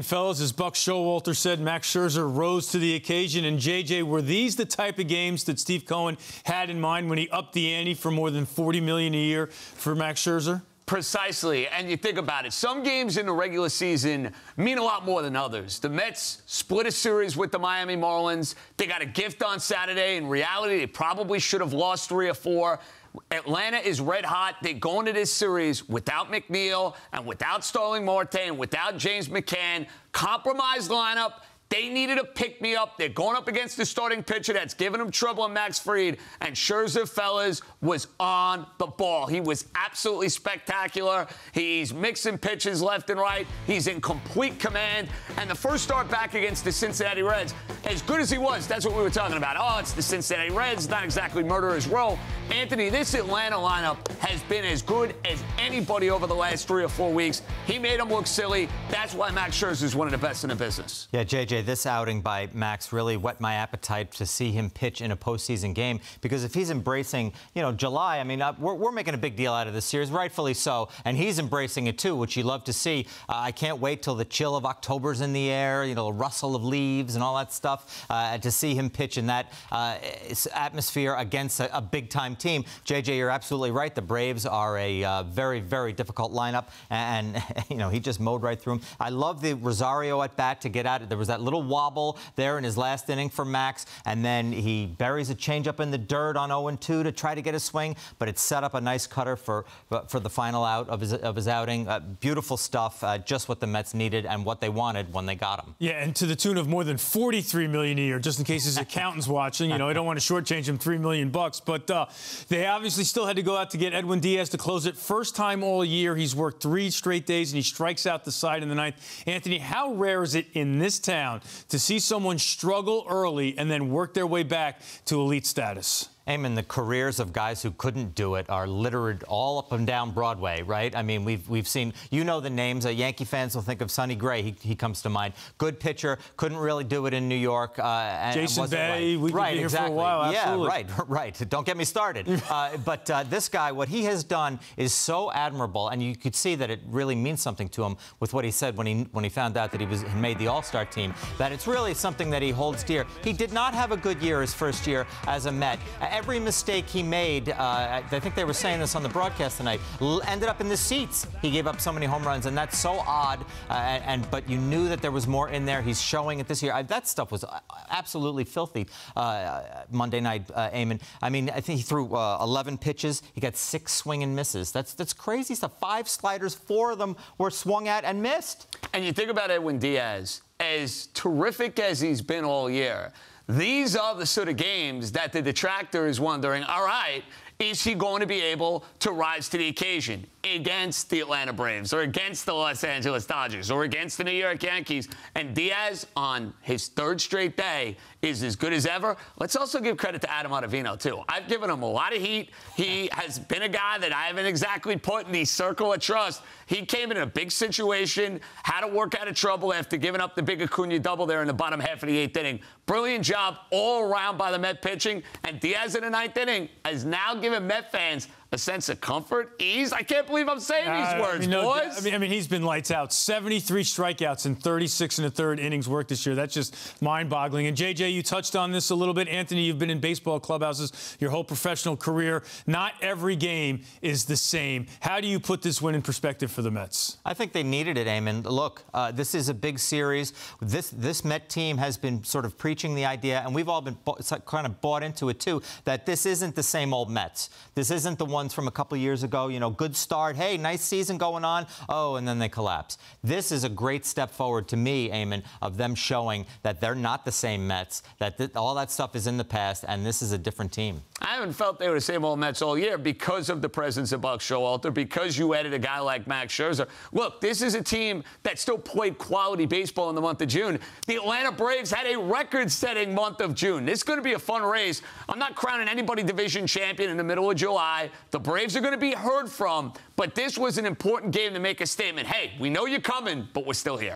Fellas, as Buck Showalter said, Max Scherzer rose to the occasion. And, JJ, were these the type of games that Steve Cohen had in mind when he upped the ante for more than $40 million a year for Max Scherzer? Precisely. And you think about it. Some games in the regular season mean a lot more than others. The Mets split a series with the Miami Marlins. They got a gift on Saturday. In reality, they probably should have lost 3 or 4. Atlanta is red hot. They go into this series without McNeil and without Starling Marte and without James McCann. Compromised lineup. They needed a pick-me-up. They're going up against the starting pitcher that's giving them trouble in Max Fried. And Scherzer, fellas, was on the ball. He was absolutely spectacular. He's mixing pitches left and right. He's in complete command. And the first start back against the Cincinnati Reds, as good as he was, that's what we were talking about. Oh, it's the Cincinnati Reds, not exactly murderer's row. Anthony, this Atlanta lineup has been as good as anybody over the last 3 or 4 weeks. He made them look silly. That's why Max Scherzer is one of the best in the business. Yeah, JJ, this outing by Max really whet my appetite to see him pitch in a postseason game, because if he's embracing, July, I mean, we're making a big deal out of this series, rightfully so, and he's embracing it too, which you love to see. I can't wait till the chill of October's in the air, the rustle of leaves and all that stuff, to see him pitch in that atmosphere against a big-time team. JJ, you're absolutely right. The Braves are a very, very difficult lineup, and he just mowed right through them. I love the Rosario at bat to get out. There was that little wobble there in his last inning for Max, and then he buries a changeup in the dirt on 0-2 to try to get a swing, but it set up a nice cutter for the final out of his outing. Beautiful stuff, just what the Mets needed and what they wanted when they got him. Yeah, and to the tune of more than $43 million a year, just in case his accountant's watching. I don't want to shortchange him $3 million, but they obviously still had to go out to get Edwin Diaz to close it. First time all year. He's worked 3 straight days, and he strikes out the side in the 9th. Anthony, how rare is it in this town to see someone struggle early and then work their way back to elite status? Eamon, the careers of guys who couldn't do it are littered all up and down Broadway, right? I mean, we've seen, the names. Yankee fans will think of Sonny Gray. He comes to mind. Good pitcher, couldn't really do it in New York. Jason Bay, we could be here for a while. Absolutely. Yeah, right. Don't get me started. But this guy, what he has done is so admirable, and you could see that it really means something to him with what he said when he found out that he made the All-Star team. That it's really something that he holds dear. He did not have a good year his first year as a Met. Every mistake he made, I think they were saying this on the broadcast tonight, ended up in the seats. He gave up so many home runs, and that's so odd. But you knew that there was more in there. He's showing it this year. That stuff was absolutely filthy Monday night, Eamon. I mean, I think he threw 11 pitches. He got 6 swing and misses. That's crazy stuff. 5 sliders, 4 of them were swung at and missed. And you think about Edwin Diaz, as terrific as he's been all year, these are the sort of games that the detractor is wondering, all right, is he going to be able to rise to the occasion against the Atlanta Braves or against the Los Angeles Dodgers or against the New York Yankees? And Diaz, on his 3rd straight day, is as good as ever. Let's also give credit to Adam Ottavino, too. I've given him a lot of heat. He has been a guy that I haven't exactly put in the circle of trust. He came in a big situation, had to work out of trouble after giving up the big Acuna double there in the bottom half of the 8th inning. Brilliant job all around by the Met pitching. And Diaz in the 9th inning has now given Met fans a sense of comfort, ease. I can't believe I'm saying these words, boys. I mean, he's been lights out. 73 strikeouts in 36 1/3 innings worked this year. That's just mind-boggling. And, JJ, you touched on this a little bit. Anthony, you've been in baseball clubhouses your whole professional career. Not every game is the same. How do you put this win in perspective for the Mets? I think they needed it, Eamon. Look, this is a big series. This Met team has been sort of preaching the idea, and we've all been kind of bought into it, too, that this isn't the same old Mets. This isn't the ones from a couple of years ago, good start, hey, nice season going on, oh, and then they collapse. This is a great step forward to me, Eamon, of them showing that they're not the same Mets, that all that stuff is in the past, and this is a different team. I haven't felt they were the same old Mets all year because of the presence of Buck Showalter, because you added a guy like Max Scherzer. Look, this is a team that still played quality baseball in the month of June. The Atlanta Braves had a record-setting month of June. This is going to be a fun race. I'm not crowning anybody division champion in the middle of July. The Braves are going to be heard from, but this was an important game to make a statement. Hey, we know you're coming, but we're still here.